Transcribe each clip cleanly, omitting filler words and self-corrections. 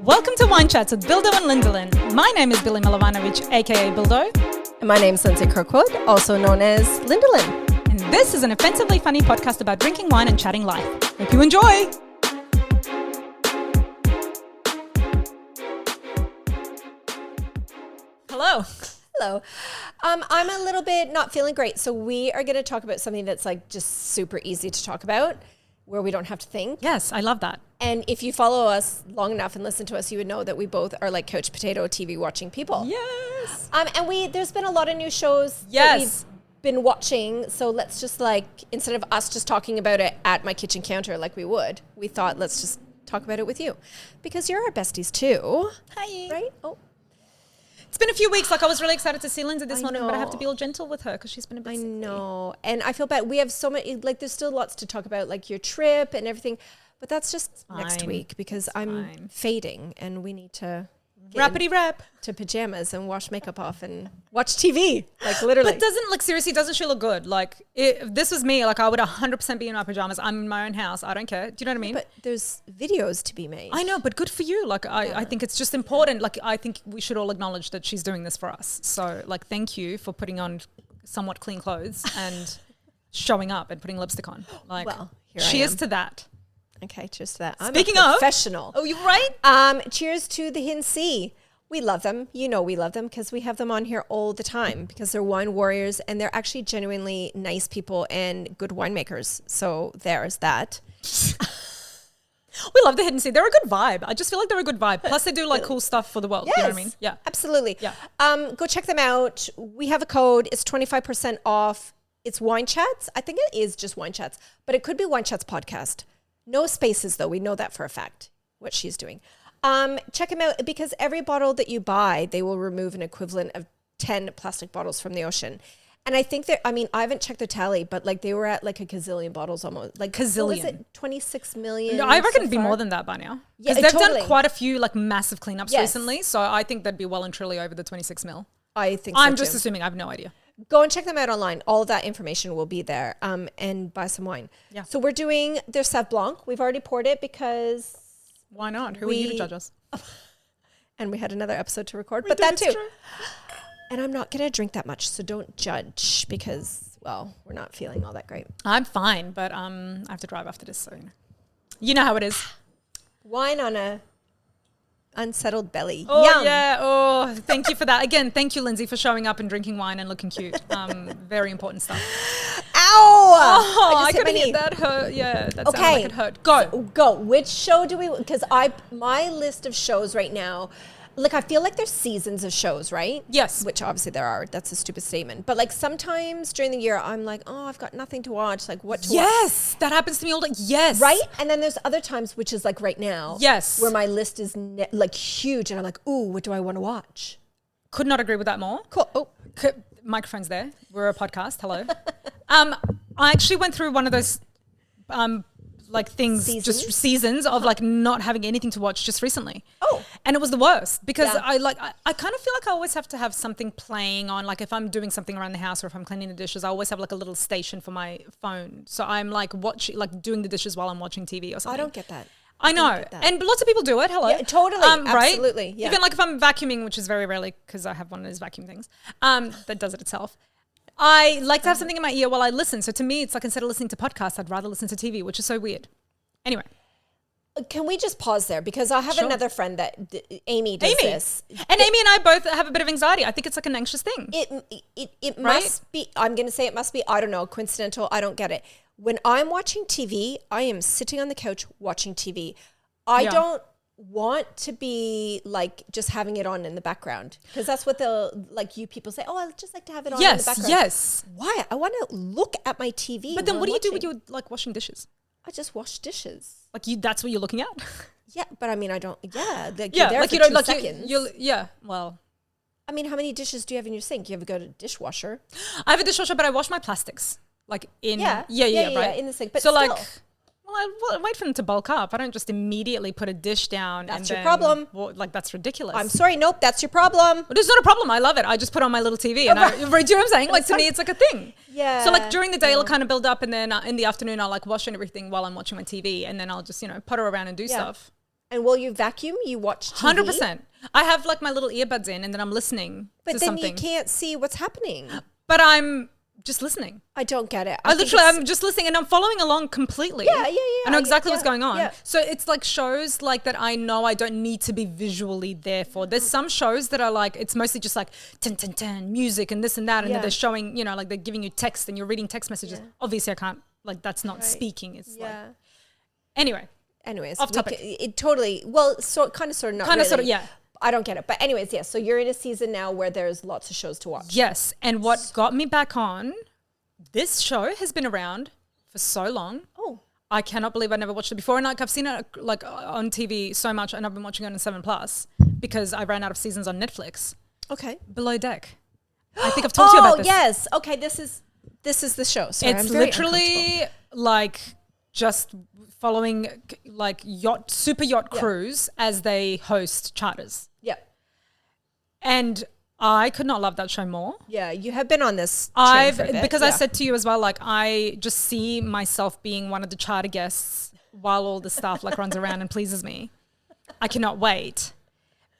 Welcome to Wine Chats with Bildo and Lindalin. My name is Billy Milovanovic, aka Bildo. And my name's Lindsay Kirkwood, also known as Lindalin. And this is an offensively funny podcast about drinking wine and chatting life. Hope you enjoy! Hello. Hello. I'm a little bit not feeling great, so we are going to talk about something that's like just super easy to talk about, where we don't have to think. Yes, I love that. And if you follow us long enough and listen to us, you would know that we both are like couch potato TV watching people. Yes. And there's been a lot of new shows that we've been watching. So let's just like, instead of us just talking about it at my kitchen counter like we would, we thought let's just talk about it with you. Because you're our besties too. Hi. Right? Oh. It's been a few weeks. Like I was really excited to see Lindsay this morning, but I have to be all gentle with her because she's been a bit sickly. I know. And I feel bad. We have so many, like there's still lots to talk about, like your trip and everything. But that's just next week because I'm fading and we need to Rappity rap to pajamas and wash makeup off and watch TV. Like literally. But seriously, doesn't she look good? Like if this was me, like I would 100% be in my pajamas. I'm in my own house. I don't care. Do you know what I mean? But there's videos to be made. I know, but good for you. Like I think it's just important. Like I think we should all acknowledge that she's doing this for us. So like, thank you for putting on somewhat clean clothes and showing up and putting lipstick on. Like, well, cheers to that. Okay, cheers to that. Speaking I'm a professional. Oh, you're right. Cheers to the Hidden Sea. We love them. You know we love them because we have them on here all the time because they're wine warriors and they're actually genuinely nice people and good winemakers. So there's that. We love the Hidden Sea. They're a good vibe. I just feel like they're a good vibe. Plus they do like cool stuff for the world. Yes, you know what I mean? Yeah. Absolutely. Yeah. Go check them out. We have a code. It's 25% off. It's Wine Chats. I think it is just Wine Chats, but it could be Wine Chats podcast. No spaces though. We know that for a fact, what she's doing. Check them out because every bottle that you buy, they will remove an equivalent of 10 plastic bottles from the ocean. And I think I haven't checked the tally, but like they were at like a gazillion bottles almost. Like gazillion. What was it? 26 million? No, I reckon it'd be more than that by now. Yeah, because they've done quite a few like massive cleanups recently. So I think they'd be well and truly over the 26 mil. I think so I'm just assuming. I have no idea. Go and check them out online. All of that information will be there. And buy some wine. Yeah. So we're doing their Sauv Blanc. We've already poured it because... Why not? Who are you to judge us? And we had another episode to record, but that too. True. And I'm not going to drink that much, so don't judge because, well, we're not feeling all that great. I'm fine, but I have to drive after this, so you know how it is. Wine on a unsettled belly. Oh, Yum. yeah. Oh, thank you for that. Again, thank you, Lindsay, for showing up and drinking wine and looking cute. Very important stuff. Ow! I couldn't hit that hurt. Yeah, that sounded like it hurt. Go. Which show do we... Because my list of shows right now... Like, I feel like there's seasons of shows, right? Yes. Which obviously there are. That's a stupid statement. But like sometimes during the year, I'm like, oh, I've got nothing to watch. Like what to watch? Yes. That happens to me all the time. Yes. Right? And then there's other times, which is like right now. Yes. Where my list is like huge. And I'm like, ooh, what do I want to watch? Could not agree with that more. Cool. Oh. Microphone's there. We're a podcast. Hello. I actually went through one of those like things, just seasons of like not having anything to watch just recently. Oh. And it was the worst because I kind of feel like I always have to have something playing on. Like if I'm doing something around the house or if I'm cleaning the dishes, I always have like a little station for my phone. So I'm like doing the dishes while I'm watching TV or something. I don't get that. I know. And lots of people do it. Hello. Yeah, totally. Right? Absolutely. Yeah. Even like if I'm vacuuming, which is very rarely because I have one of those vacuum things that does it itself. I like to have something in my ear while I listen. So to me, it's like instead of listening to podcasts, I'd rather listen to TV, which is so weird. Anyway. Can we just pause there? Because I have another friend that Amy does this. And Amy and I both have a bit of anxiety. I think it's like an anxious thing. It must be, I'm going to say it must be, I don't know, coincidental. I don't get it. When I'm watching TV, I am sitting on the couch watching TV. I don't want to be like just having it on in the background because that's what you people say, oh, I just like to have it on in the background. Yes. Why? I want to look at my TV. But then what do you do when you're like washing dishes? I just wash dishes. Like that's what you're looking at? Yeah, but I mean, I don't, like you're there like for you don't 2 like seconds. Well. I mean, how many dishes do you have in your sink? You ever go to dishwasher? I have a dishwasher, but I wash my plastics. Like in, right? In the sink. But so still. like, well, I wait for them to bulk up. I don't just immediately put a dish down. That's your problem. Like that's ridiculous. I'm sorry. Nope. That's your problem. But it's not a problem. I love it. I just put on my little TV and do you know what I'm saying? Like to me, it's like a thing. Yeah. So like during the day, it'll kind of build up and then in the afternoon, I'll like wash and everything while I'm watching my TV and then I'll just, potter around and do stuff. And while you vacuum, you watch TV? 100%. I have like my little earbuds in and then I'm listening to something. But then you can't see what's happening. But I'm just listening. I don't get it. I'm just listening and I'm following along completely. Yeah. I know exactly what's going on. Yeah. So it's like shows like that I know I don't need to be visually there for. There's some shows that are like, it's mostly just like tin, tin, tin, music and this and that. And then they're showing, you know, like they're giving you text and you're reading text messages. Yeah. Obviously I can't, like that's not speaking. It's like, anyways, off topic. It totally, well, so kind of sort of not kind really. of sort of, yeah. I don't get it. But anyways, yes. So you're in a season now where there's lots of shows to watch. Yes. And what got me back on, this show has been around for so long. Oh. I cannot believe I never watched it before. And like I've seen it like on TV so much and I've been watching it on 7+ because I ran out of seasons on Netflix. Okay. Below Deck. I think I've talked to you about this. Oh, yes. Okay. This is the show. Sorry, it's literally like just following like super yacht crews as they host charters. Yeah. And I could not love that show more. Yeah, you have been on this train for a bit. Because I said to you as well, like I just see myself being one of the charter guests while all the staff like runs around and pleases me. I cannot wait.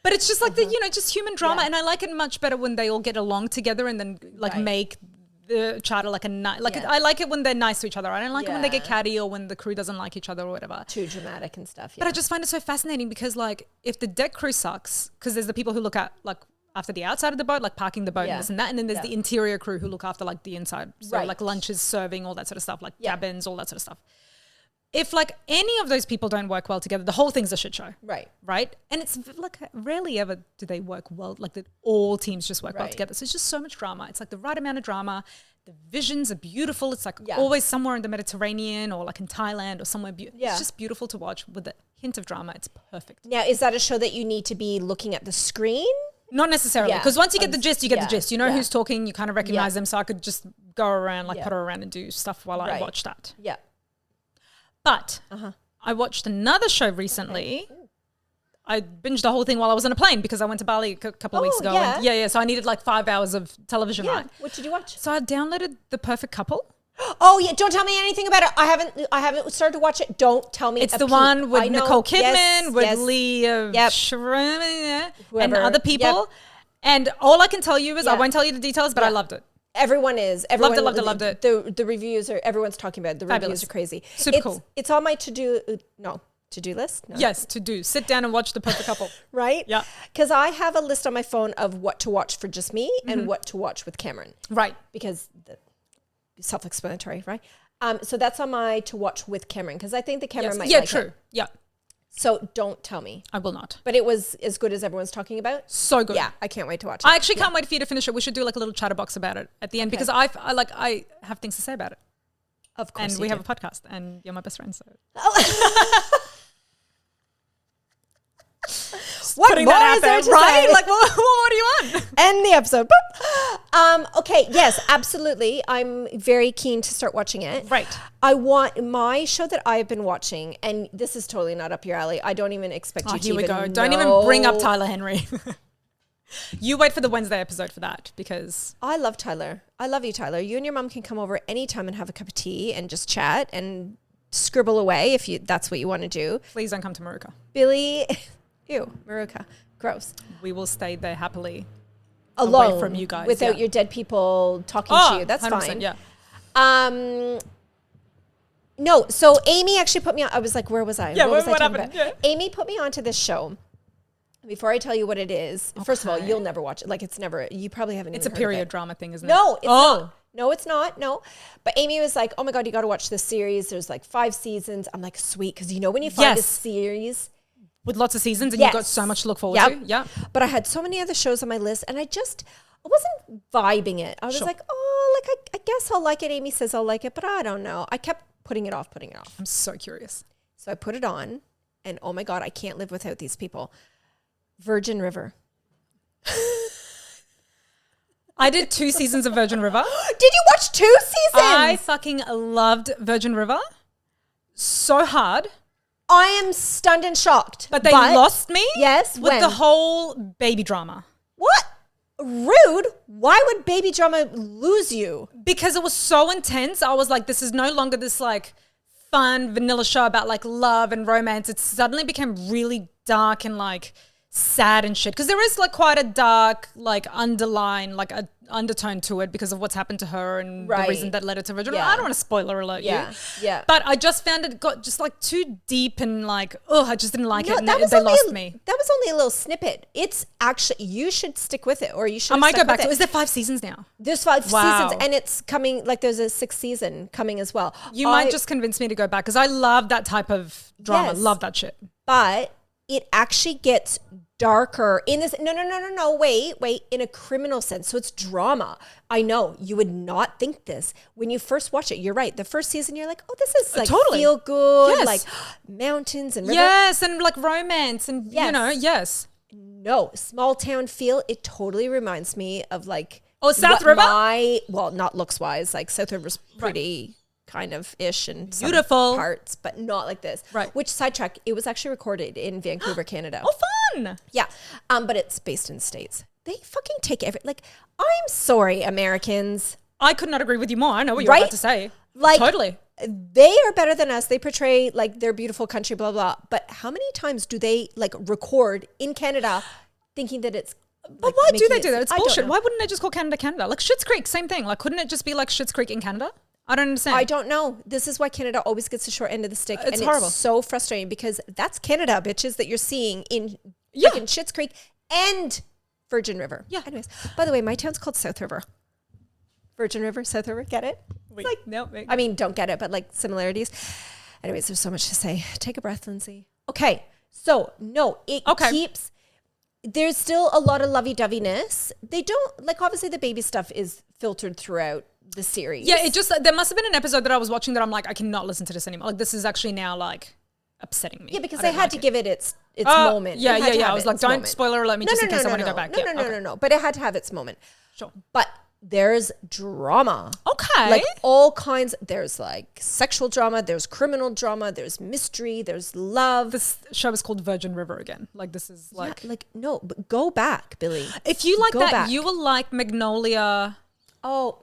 But it's just like the, you know, just human drama. And I like it much better when they all get along together and then like make the charter like a nice, like I like it when they're nice to each other. I don't like it when they get catty or when the crew doesn't like each other or whatever. Too dramatic and stuff. But I just find it so fascinating because like if the deck crew sucks, because there's the people who look at like after the outside of the boat, like parking the boat and this and that. And then there's the interior crew who look after like the inside. So like lunches, serving, all that sort of stuff, like cabins, all that sort of stuff. If like any of those people don't work well together, the whole thing's a shit show. Right. And it's like rarely ever do they work well, like that all teams just work well together. So it's just so much drama. It's like the right amount of drama. The visions are beautiful. It's like always somewhere in the Mediterranean or like in Thailand or somewhere. It's just beautiful to watch with a hint of drama. It's perfect. Now, is that a show that you need to be looking at the screen? Not necessarily, because once you get the gist, you get the gist. You know who's talking, you kind of recognize them. So I could just go around, like putter around and do stuff while I watch that. Yeah. But I watched another show recently. Okay. I binged the whole thing while I was on a plane because I went to Bali a couple of weeks ago. Yeah. And so I needed like 5 hours of television, right? What did you watch? So I downloaded The Perfect Couple. Oh yeah! Don't tell me anything about it. I haven't started to watch it. Don't tell me. It's the one with Nicole Kidman, with Leah and other people. Yep. And all I can tell you is I won't tell you the details, but I loved it. Everyone is. Everyone loved it. The reviews are. Everyone's talking about it. The reviews are crazy. Super cool. It's on my to-do list. No. Yes, to do. Sit down and watch The Perfect Couple. Right? Yeah. Because I have a list on my phone of what to watch for just me and what to watch with Cameron. Right. Because self-explanatory, right? So that's on my to watch with Cameron because I think the Cameron might like it. Yeah. So don't tell me. I will not. But it was as good as everyone's talking about. So good. Yeah, I can't wait to watch it. I actually can't wait for you to finish it. We should do like a little chatterbox about it at the end because I have things to say about it. Of course. And we have a podcast and you're my best friend. So. What more is there to say? Like, what more do you want? End the episode. Okay, yes, absolutely. I'm very keen to start watching it. Right. I want my show that I've been watching, and this is totally not up your alley. I don't even expect you to here we even go. know. Don't even bring up Tyler Henry. You wait for the Wednesday episode for that because... I love Tyler. I love you, Tyler. You and your mom can come over anytime and have a cup of tea and just chat and scribble away if that's what you want to do. Please don't come to Maruka. Billy... Ew, Maruka. Gross. We will stay there happily. Alone. Away from you guys. Without your dead people talking to you. That's fine. Yeah. No, so Amy actually put me on. I was like, where was I? Yeah, what happened? Yeah. Amy put me onto this show. Before I tell you what it is, first of all, you'll never watch it. Like, it's never, you probably haven't It's even a heard period of it. drama thing, isn't it? No, it's not. No, it's not. No. But Amy was like, oh my God, you got to watch this series. There's like 5 seasons. I'm like, sweet. Because you know when you find a series... With lots of seasons and you've got so much to look forward to. Yeah. But I had so many other shows on my list and I wasn't vibing it. I was like, oh, like I guess I'll like it. Amy says I'll like it, but I don't know. I kept putting it off. I'm so curious. So I put it on and oh my God, I can't live without these people. Virgin River. I did 2 seasons of Virgin River. Did you watch 2 seasons? I fucking loved Virgin River so hard. I am stunned and shocked. But they lost me with the whole baby drama. What? Rude. Why would baby drama lose you? Because it was so intense. I was like, this is no longer this like fun vanilla show about like love and romance, it suddenly became really dark and like sad and shit. Because there is like quite a dark like underline, like a undertone to it because of what's happened to her and the reason that led her to Virgin. I don't want to spoiler alert you. Yeah. But I just found it got just like too deep and like, I just didn't like it. And they lost me. That was only a litly snippet. It's actually, you should stick with it, or you should. I might go back to it. Is there 5 seasons now? There's 5 seasons, and it's coming, like there's a 6th season coming as well. You might just convince me to go back because I love that type of drama. Yes. Love that shit. But it actually gets darker in this. No, wait, in a criminal sense. So it's drama. I know you would not think this when you first watch it. You're right. The first season, you're like, oh, this is like feel good, like mountains and rivers. Yes, and like romance and you know, yes. No, small town feel. It totally reminds me of like South River. Well, not looks wise. Like South River's pretty kind of ish and beautiful parts, but not like this. Right. Which sidetrack? It was actually recorded in Vancouver, Canada. Oh, fun. Yeah. But it's based in the States. They fucking take like, I'm sorry, Americans. I could not agree with you more. I know what you're about to say. Like, totally. They are better than us. They portray like their beautiful country, blah, blah. But how many times do they like record in Canada thinking that it's but why do they do that? It's bullshit. Why wouldn't they just call Canada Canada? Like Schitt's Creek, same thing. Like, couldn't it just be like Schitt's Creek in Canada? I don't understand. I don't know. This is why Canada always gets the short end of the stick. It's and horrible. It's so frustrating because that's Canada, bitches, that you're seeing in Schitt's Creek and Virgin River. Yeah. Anyways, by the way, my town's called South River. Virgin River, South River, get it? Wait, like, no, wait. I mean, don't get it, but like similarities. Anyways, there's so much to say. Take a breath, Lindsay. Okay. So, no, it keeps... There's still a lot of lovey-doveyness. They don't... Like, obviously, the baby stuff is filtered throughout the series. Yeah, it just... There must have been an episode that I was watching that I'm like, I cannot listen to this anymore. Like, this is actually now, like, upsetting me. Yeah, because they had to give it its moment. Yeah. I was like, don't spoiler alert me just in case I want to go back. No. But it had to have its moment. Sure. But there's drama. Okay. Like all kinds. There's like sexual drama. There's criminal drama. There's mystery. There's love. This show is called Virgin River again. Like this is like... Yeah, like, no, but go back, Billy. If you like that, you will like Magnolia. Oh,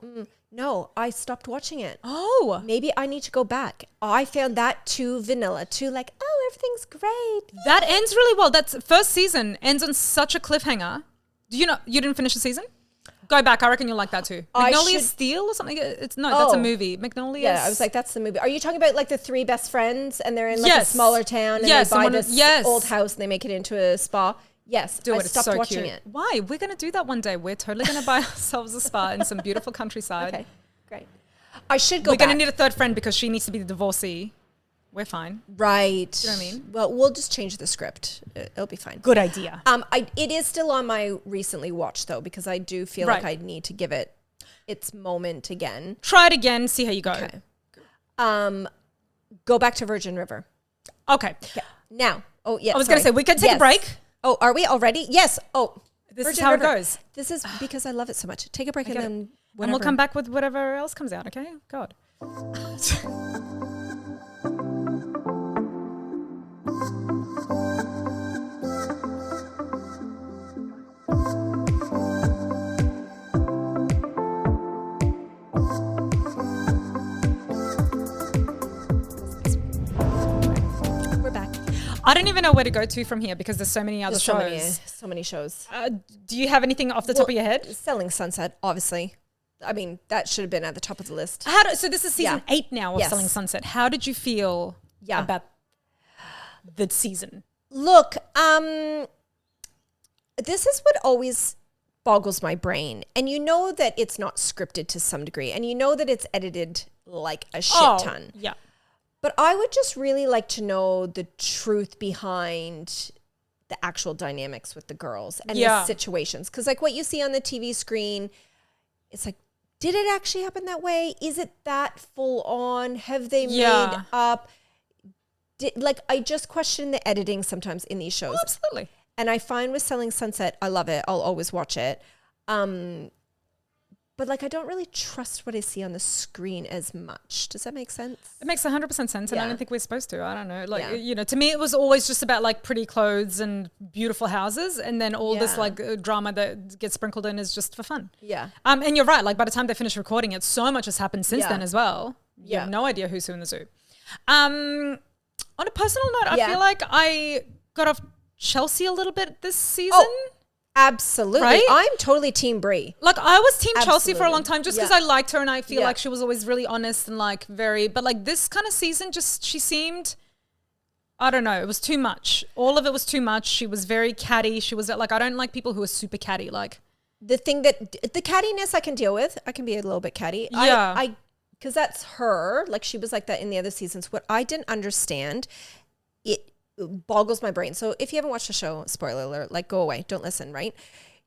no, I stopped watching it. Oh. Maybe I need to go back. I found that too vanilla, too like, oh, everything's great. That ends really well. That's first season ends on such a cliffhanger. Do you know, you didn't finish the season? Go back. I reckon you'll like that too. Magnolia Steel or something? That's a movie. Magnolia. Yeah, I was like, that's the movie. Are you talking about like the 3 best friends and they're in like a smaller town and they buy this old house and they make it into a spa? Yes, I stopped watching it. Why? We're going to do that one day. We're totally going to buy ourselves a spa in some beautiful countryside. Okay, great. I should go back. We're going to need a third friend because she needs to be the divorcee. We're fine. Right. Do you know what I mean? Well, we'll just change the script. It'll be fine. Good idea. It is still on my recently watched though, because I do feel like I need to give it its moment again. Try it again. See how you go. Okay. Go back to Virgin River. Okay. Now. Oh yeah. I was going to say we could take a break. Oh, are we already? Yes. Oh, this is how it goes. This is because I love it so much. Take a break and then whatever. And we'll come back with whatever else comes out. Okay. God. I don't even know where to go to from here because there's so many other shows. So many shows. Do you have anything off the top of your head? Selling Sunset, obviously. I mean, that should have been at the top of the list. So this is season 8 now of Selling Sunset. How did you feel about the season? Look, this is what always boggles my brain. And you know that it's not scripted to some degree. And you know that it's edited like a shit ton. Yeah. But I would just really like to know the truth behind the actual dynamics with the girls and the situations. Because like what you see on the TV screen, it's like, did it actually happen that way? Is it that full on? Have they made up? I just question the editing sometimes in these shows. Oh, absolutely. And I find with Selling Sunset, I love it. I'll always watch it. But like, I don't really trust what I see on the screen as much. Does that make sense? It makes 100% sense. And I don't think we're supposed to. I don't know. Like, you know, to me, it was always just about like pretty clothes and beautiful houses. And then all this like drama that gets sprinkled in is just for fun. Yeah. And you're right. Like by the time they finish recording it, so much has happened since then as well. You have no idea who's who in the zoo. On a personal note, I feel like I got off Chelsea a little bit this season. Oh, absolutely. Right? I'm totally team Brie. Like I was team Chelsea for a long time just because I liked her and I feel Yeah. like she was always really honest and like but like this kind of season she seemed, I don't know, it was too much. All of it was too much. She was very catty. She was like, I don't like people who are super catty. Like The thing that the cattiness I can deal with. I can be a little bit catty. Yeah. I because that's her. Like she was like that in the other seasons. What I didn't understand, it boggles my brain. So if you haven't watched the show, spoiler alert, like go away, don't listen, right?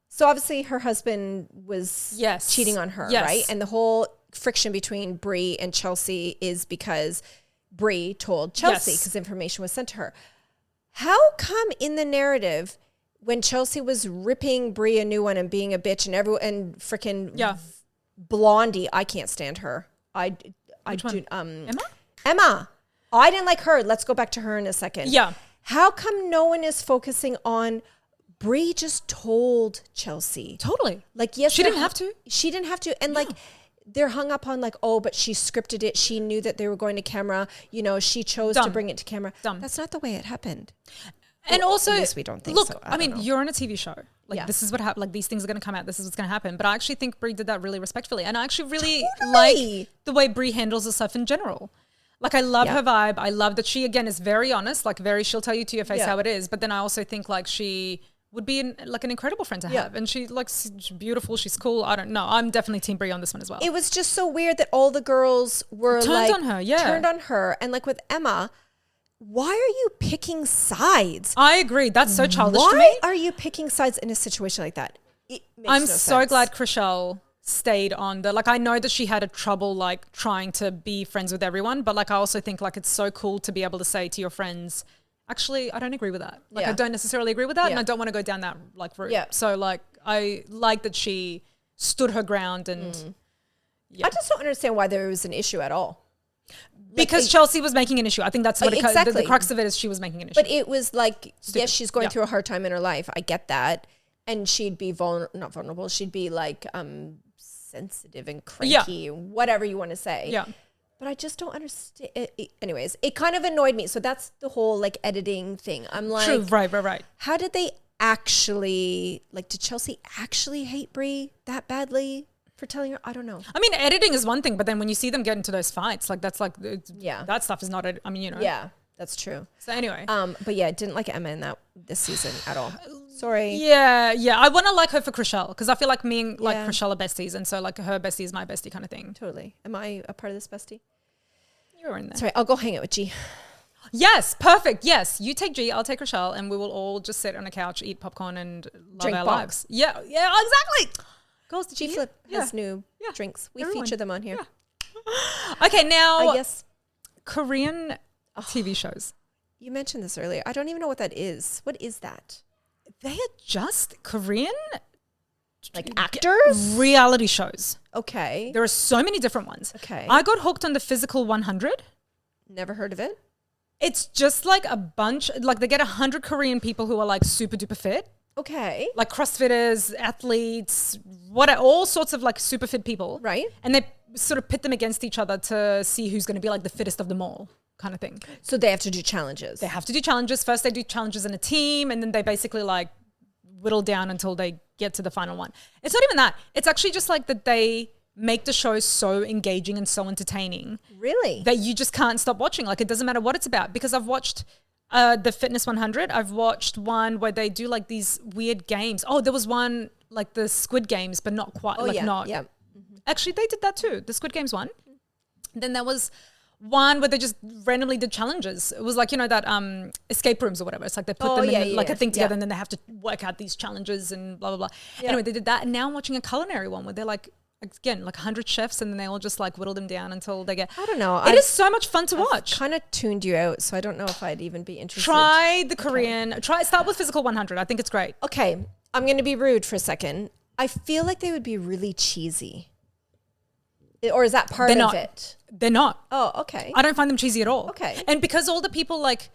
So obviously her husband was cheating on her, right? And the whole friction between Brie and Chelsea is because Brie told Chelsea because information was sent to her. How come in the narrative when Chelsea was ripping Brie a new one and being a bitch and freaking Blondie, I can't stand her. Emma. I didn't like her. Let's go back to her in a second. Yeah. How come no one is focusing on Brie just told Chelsea? Totally. Like, yes, she didn't have to. She didn't have to. And like, they're hung up on like, oh, but she scripted it. She knew that they were going to camera. You know, she chose to bring it to camera. That's not the way it happened. And also, at least we don't think look, so. I mean, you're on a TV show. Like this is what happened. Like these things are going to come out. This is what's going to happen. But I actually think Brie did that really respectfully. And I actually really like the way Brie handles herself in general. Like I love her vibe. I love that she, again, is very honest, like she'll tell you to your face how it is. But then I also think like she would be an incredible friend to have. And she's beautiful. She's cool. I don't know. I'm definitely team Brie on this one as well. It was just so weird that all the girls were turned on her. Yeah. Turned on her. And like with Emma, why are you picking sides? I agree. That's so childish to me. Why are you picking sides in a situation like that? I'm so glad Chrishell stayed on I know that she had a trouble like trying to be friends with everyone, but like I also think like it's so cool to be able to say to your friends, actually, I don't agree with that. Like I don't necessarily agree with that and I don't want to go down that like route. Yeah. So like I like that she stood her ground and I just don't understand why there was an issue at all. Because Chelsea was making an issue. I think that's what the crux of it is. She was making an issue. But it was like, yes, she's going through a hard time in her life. I get that. And she'd be not vulnerable. She'd be like sensitive and cranky, whatever you want to say. Yeah. But I just don't understand. Anyways, it kind of annoyed me. So that's the whole like editing thing. I'm like, true, right. How did they actually, like, did Chelsea actually hate Brie that badly? For telling her, I don't know. I mean, editing is one thing, but then when you see them get into those fights, like that's like, that stuff is not. I mean, you know. Yeah, that's true. So anyway, but yeah, didn't like Emma in this season at all. Sorry. Yeah. I want to like her for Chrishell because I feel like me and like Chrishell are besties, and so like her bestie is my bestie kind of thing. Totally. Am I a part of this bestie? You're in there. Sorry, I'll go hang out with G. Yes, perfect. Yes, you take G, I'll take Chrishell, and we will all just sit on a couch, eat popcorn, and drink our lives. Yeah, exactly. Girls, G Flip has new drinks. We feature them on here. Yeah. Okay, now I guess Korean TV shows. You mentioned this earlier. I don't even know what that is. What is that? They are just Korean like actors? Reality shows. Okay. There are so many different ones. Okay. I got hooked on the Physical 100. Never heard of it. It's just like a bunch, like they get 100 Korean people who are like super duper fit. Okay. Like CrossFitters, athletes, all sorts of like super fit people. Right. And they sort of pit them against each other to see who's going to be like the fittest of them all kind of thing. So they have to do challenges. They have to do challenges. First they do challenges in a team and then they basically like whittle down until they get to the final one. It's not even that. It's actually just like that they make the show so engaging and so entertaining. Really? That you just can't stop watching. Like it doesn't matter what it's about because I've watched the Fitness 100. I've watched one where they do like these weird games. Oh, there was one like the Squid Games, but not quite. Yeah. Actually, they did that too. The Squid Games one. Then there was one where they just randomly did challenges. It was like, you know, that escape rooms or whatever. It's like they put them in a thing together and then they have to work out these challenges and blah, blah, blah. Yeah. Anyway, they did that. And now I'm watching a culinary one where they're like, again, like 100 chefs and then they all just like whittle them down until they get... I don't know. It is so much fun to watch. Kind of tuned you out, so I don't know if I'd even be interested. Try the Korean. Start with Physical 100. I think it's great. Okay. I'm going to be rude for a second. I feel like they would be really cheesy. Or is that part of it? They're not. Oh, okay. I don't find them cheesy at all. Okay. And because all the people like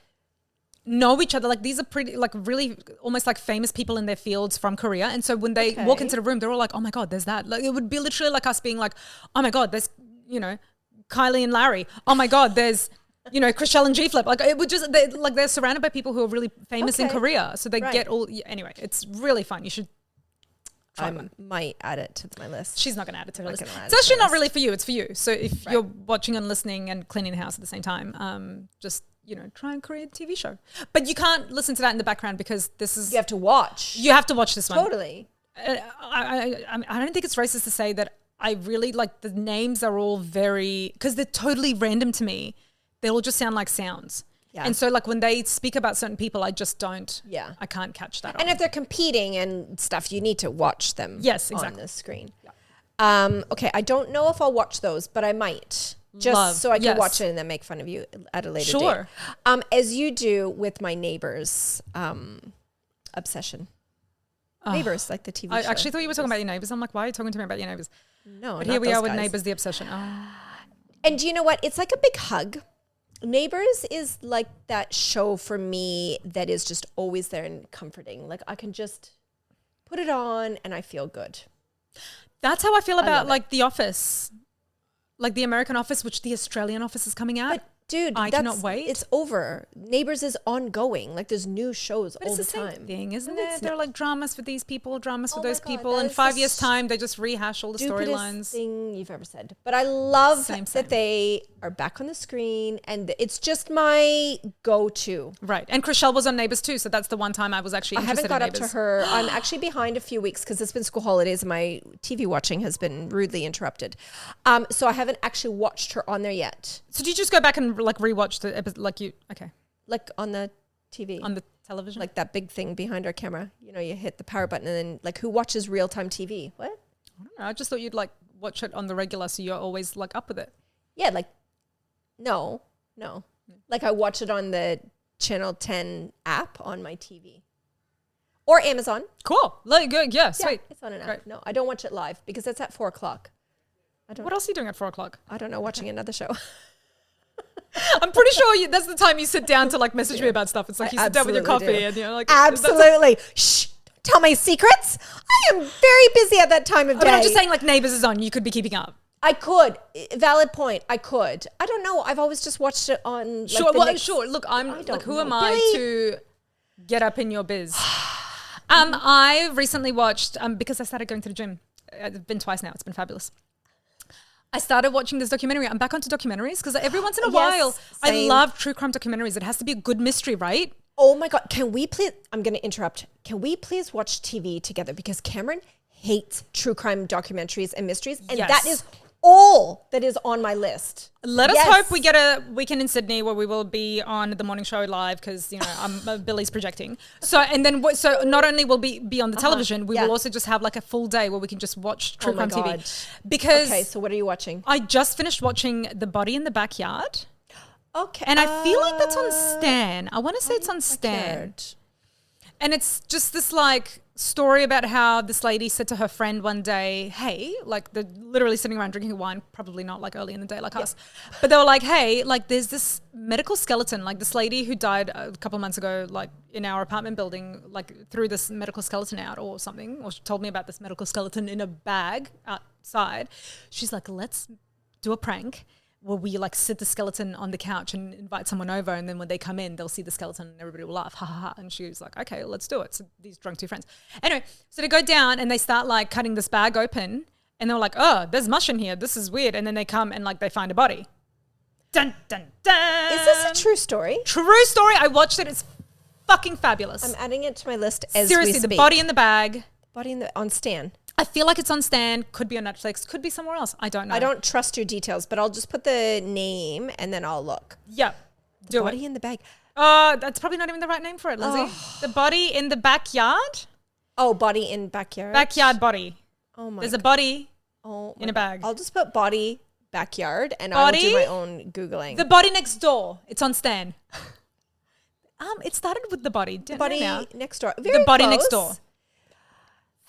know each other, like these are pretty like really almost like famous people in their fields from Korea. And so when they walk into the room, they're all like, oh my God, there's that. Like it would be literally like us being like, oh my God, there's, you know, Kylie and Larry. Oh my God, there's you know, Chriselle and G-Flip. Like it would just, they're surrounded by people who are really famous in Korea. So they get all, anyway, it's really fun. You should try one. Might add it to my list. She's not going to add it to her list. It's actually not really for you. It's for you. So if you're watching and listening and cleaning the house at the same time, just, you know, try and create a TV show. But you can't listen to that in the background because this is... You have to watch. You have to watch this one. Totally. I don't think it's racist to say that I really, like, the names are all very... Because they're totally random to me. They all just sound like sounds. Yeah. And so, like, when they speak about certain people, I just don't... Yeah. I can't catch that. And if they're competing and stuff, you need to watch them on the screen. Yeah. Okay, I don't know if I'll watch those, but I might. Just so I can watch it and then make fun of you at a later date. As you do with my Neighbours obsession. Neighbours, like the TV show. I actually thought you were talking about your neighbours. I'm like, why are you talking to me about your neighbours? No, but here we are with Neighbours, the obsession. And do you know what? It's like a big hug. Neighbours is like that show for me that is just always there and comforting. Like I can just put it on and I feel good. That's how I feel about like The Office. Like the American Office, which the Australian Office is coming out. But dude, I cannot wait. It's over. Neighbours is ongoing. Like there's new shows all the time. It's the same thing, isn't it? They're like dramas for these people, dramas for those people. In 5 years' time, they just rehash all the storylines. Thing you've ever said. But I love that they are back on the screen, and it's just my go-to. Right, and Chriselle was on Neighbours too, so that's the one time I was actually interested in Neighbours. I haven't got up to her. I'm actually behind a few weeks because it's been school holidays and my TV watching has been rudely interrupted. So I haven't actually watched her on there yet. So did you just go back and like rewatch the episode? Like on the TV, on the television, like that big thing behind our camera. You know, you hit the power button and then like who watches real time TV? What? I don't know. I just thought you'd like watch it on the regular, so you're always like up with it. Yeah, like no. Like I watch it on the Channel 10 app on my TV or Amazon. Cool, like good, yeah, sweet. It's on an app. Right. No, I don't watch it live because it's at 4 o'clock. What else are you doing at 4 o'clock? I don't know. Watching another show. I'm pretty sure that's the time you sit down to like message me about stuff. It's like you sit down with your coffee and you're like, absolutely. Shh, don't tell my secrets. I am very busy at that time of day. I'm just saying like Neighbours is on. You could be keeping up. I could. Valid point. I could. I don't know. I've always just watched it on. Like, sure. Look, I'm like, who am I to get up in your biz? I recently watched because I started going to the gym. I've been twice now. It's been fabulous. I started watching this documentary. I'm back onto documentaries because every once in a while, I love true crime documentaries. It has to be a good mystery, right? Oh my God. Can we please, I'm going to interrupt. Can we please watch TV together? Because Cameron hates true crime documentaries and mysteries. And that is all that is on my list. Let us hope we get a weekend in Sydney where we will be on the morning show live because, you know, Billy's projecting. So not only will we be on the television, we will also just have like a full day where we can just watch true crime TV. Because okay, so what are you watching? I just finished watching The Body in the Backyard. Okay. And I feel like that's on Stan. I want to say it's on Stan. And it's just this like story about how this lady said to her friend one day, hey, like they're literally sitting around drinking wine, probably not like early in the day like us. But they were like, hey, like there's this medical skeleton, like this lady who died a couple of months ago, like in our apartment building, like threw this medical skeleton out or something, or she told me about this medical skeleton in a bag outside. She's like, let's do a prank where we like sit the skeleton on the couch and invite someone over, and then when they come in, they'll see the skeleton and everybody will laugh, ha ha ha. And she was like, okay, let's do it. So these drunk two friends. Anyway, so they go down and they start like cutting this bag open and they're like, oh, there's mush in here. This is weird. And then they come and like they find a body. Dun, dun, dun. Is this a true story? True story. I watched it. It's fucking fabulous. I'm adding it to my list as Seriously, we speak. The Body in the Bag. On Stan. I feel like it's on Stan, could be on Netflix, could be somewhere else. I don't know. I don't trust your details, but I'll just put the name and then I'll look. Yeah. The Body in the Bag. That's probably not even the right name for it, Lindsay. Oh. The Body in the Backyard? Oh, Body in Backyard? Backyard Body. Oh my There's a body in a bag. I'll just put Body Backyard and I'll do my own Googling. The Body Next Door. It's on Stan. It started with The Body. The Body Next Door. The Body Next Door.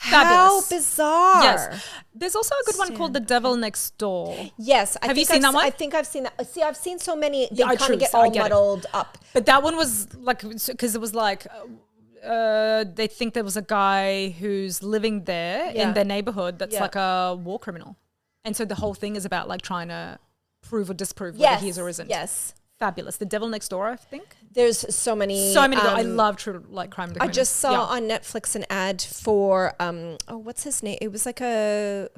Fabulous. How bizarre. Yes. There's also a good one called The Devil Next Door. Yes. Have you seen that one? I think I've seen that. See, I've seen so many. They kind of get all muddled up. But that one was like, because it was like, they think there was a guy who's living there in their neighborhood that's like a war criminal. And so the whole thing is about like trying to prove or disprove whether he is or isn't. Yes. fabulous. The Devil Next Door, I think. There's so many. I love true like crime documentaries. I just saw on Netflix an ad for what's his name? It was like a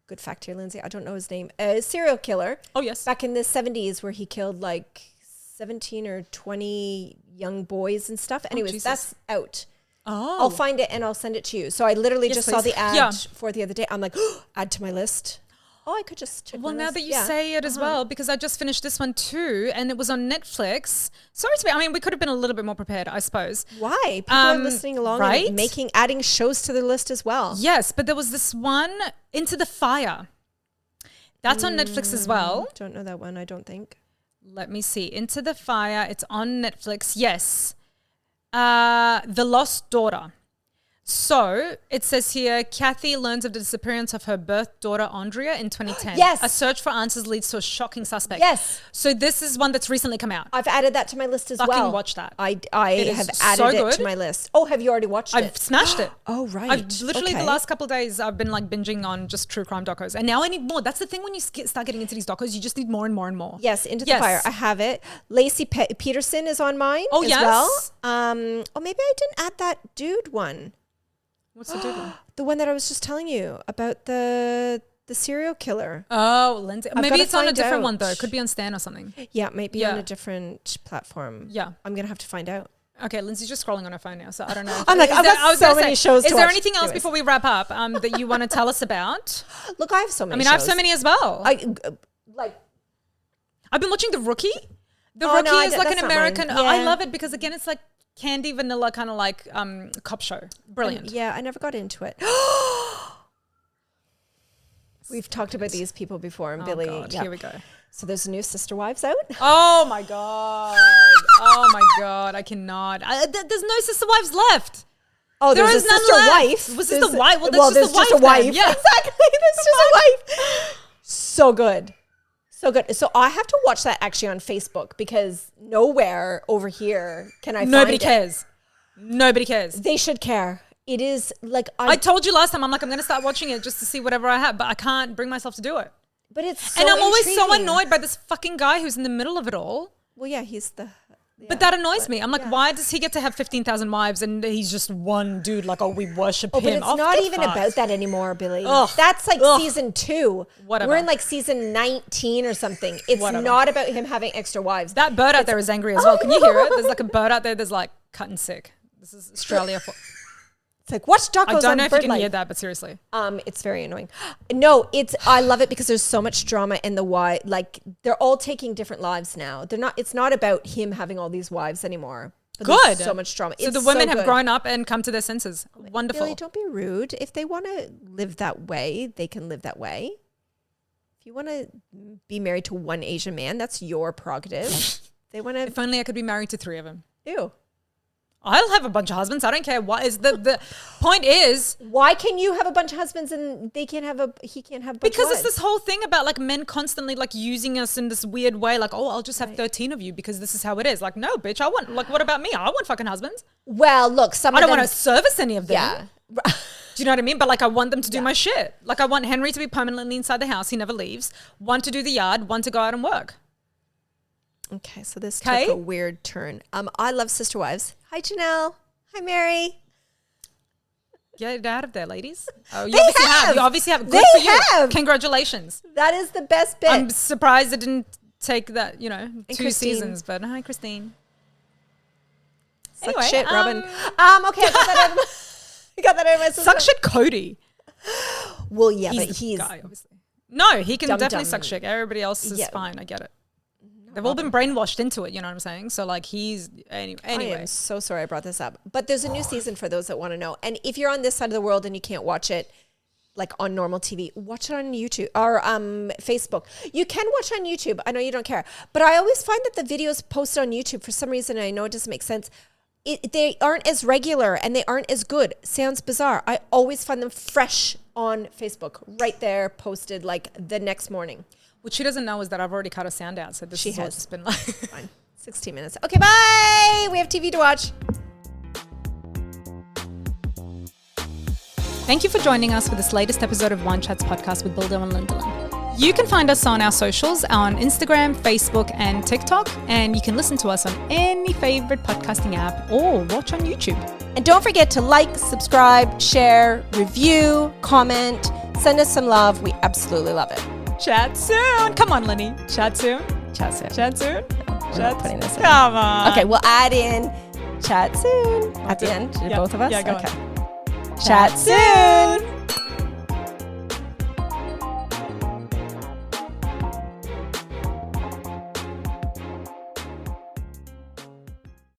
good fact here, Lindsay. I don't know his name. A serial killer. Oh yes. Back in the 70s, where he killed like 17 or 20 young boys and stuff. Anyways, that's out. Oh. I'll find it and I'll send it to you. So I literally just saw the ad for the other day. I'm like, add to my list. Oh, I could just check Well, my now list. that you say it as well, because I just finished this one too, and it was on Netflix. Sorry to be, I mean, we could have been a little bit more prepared, I suppose. Why? People are listening along right? and adding shows to their list as well. Yes, but there was this one, Into the Fire. That's on Netflix as well. Don't know that one, I don't think. Let me see. Into the Fire. It's on Netflix. Yes. The Lost Daughter. So it says here, Kathy learns of the disappearance of her birth daughter, Andrea, in 2010. Yes. A search for answers leads to a shocking suspect. Yes. So this is one that's recently come out. I've added that to my list as well. Fucking watch that. I It have is added so it good. to my list. Oh, have you already watched I've it? smashed it. Oh, right. I've literally the Okay. last couple of days I've been like binging on just true crime docos, and now I need more. That's the thing when you start getting into these docos, you just need more and more and more. Yes, Into the Fire. I have it. Lacey Peterson is on mine as yes. well. Oh, maybe I didn't add that dude one. What's the dude one? The one that I was just telling you about the serial killer. Oh, Lindsay. Maybe gotta it's on a find different out. one though. It could be on Stan or something. Yeah, maybe on Yeah. a different platform. Yeah. I'm going to have to find out. Okay, Lindsay's just scrolling on her phone now, so I don't know. I'm like, I've got so many shows to Is there watch. anything else Anyways. before we wrap up that you want to tell us about? Look, I have so many I mean, shows. I have so many as well. I've been watching The Rookie. The Oh, Rookie no, is like that's an not mine. American. Yeah. I love it because again, it's like candy vanilla kind of like cop show. Brilliant. Yeah, I never got into it. We've talked about these people before, and Billy. God, yeah. here we go. So there's new Sister Wives out. Oh my god! Oh my god! I cannot. There's no Sister Wives left. Oh, There there's is a none sister left. wife. Was this the wife? Well, Well, there's there's just just a a wife wife. then. Yeah. Exactly. There's just a wife. So good. So good. So I have to watch that actually on Facebook because nowhere over here can I Nobody find it. cares. Nobody cares. They should care. It is like I told you last time. I'm like, I'm going to start watching it just to see whatever I have, but I can't bring myself to do it. but it's so And I'm always so intriguing. annoyed by this fucking guy who's in the middle of it all. Well, yeah, he's the. But that annoys me. I'm like, why does he get to have 15,000 wives and he's just one dude? Like, oh, we worship Oh, him. but it's Oh, not get even fucked. about that anymore, Billy. Ugh. That's like Ugh. season 2. Whatever. We're in like season 19 or something. It's Whatever. not about him having extra wives. That bird out there is angry as well. Can you hear it? There's like a bird out there that's like cutting sick. This is Australia. It's like, watch I docos don't on know if you can BirdLife. hear that, but seriously. It's very annoying. No, I love it because there's so much drama in the why. Like they're all taking different lives now. It's not about him having all these wives anymore. But there's Good. so much drama. So It's the women have good. grown up and come to their senses. Wonderful. Billy, don't be rude. If they want to live that way, they can live that way. If you want to be married to one Asian man, that's your prerogative. They want to. If only I could be married to 3 of them. Ew. I'll have a bunch of husbands. I don't care what is the point is Why can you have a bunch of husbands and he can't have a bunch because of it's wives? this whole thing about like men constantly like using us in this weird way. Like, oh, I'll just have 13 of you because this is how it is. Like, no, bitch, I want like, what about me? I want fucking husbands. Well, look, some I of don't them. want to service any of them. Yeah. Do you know what I mean? But like, I want them to do my shit. Like, I want Henry to be permanently inside the house. He never leaves. One to do the yard, one to go out and work. Okay, so this Okay. took a weird turn. I love Sister Wives. Hi, Janelle. Hi, Mary. Get it out of there, ladies. Oh, you They obviously have. have. You obviously have. Good They for you. have. Congratulations. That is the best bit. I'm surprised it didn't take that, 2 Christine. seasons. But hi, Christine. Suck Anyway, shit, Robin. Okay, I got that out of my, I got that out of my system. Suck shit, Cody. Well, yeah, He's but the he's guy, obviously. No, he can Dum definitely dum. suck shit. Everybody else is Yeah. fine. I get it. They've all been brainwashed into it. You know what I'm saying? So like he's I anyway. am so sorry I brought this up. But there's a new season for those that want to know. And if you're on this side of the world and you can't watch it like on normal TV, watch it on YouTube or Facebook. You can watch on YouTube. I know you don't care. But I always find that the videos posted on YouTube, for some reason, I know it doesn't make sense, they aren't as regular and they aren't as good. Sounds bizarre. I always find them fresh on Facebook, right there, posted like the next morning. What she doesn't know is that I've already cut a sound out. So this She is all has. just been like Fine. 16 minutes. Okay, bye. We have TV to watch. Thank you for joining us for this latest episode of Wine Chats podcast with Lindalin and Lindalin. You can find us on our socials on Instagram, Facebook, and TikTok. And you can listen to us on any favorite podcasting app or watch on YouTube. And don't forget to like, subscribe, share, review, comment, send us some love. We absolutely love it. Chat soon. Come on, Lenny. Chat soon. Chat soon. Chat soon. We're not putting this in. Come on. Okay, we'll add in chat soon at the end. Yeah. Both of us? Yeah, go okay. on. Chat soon.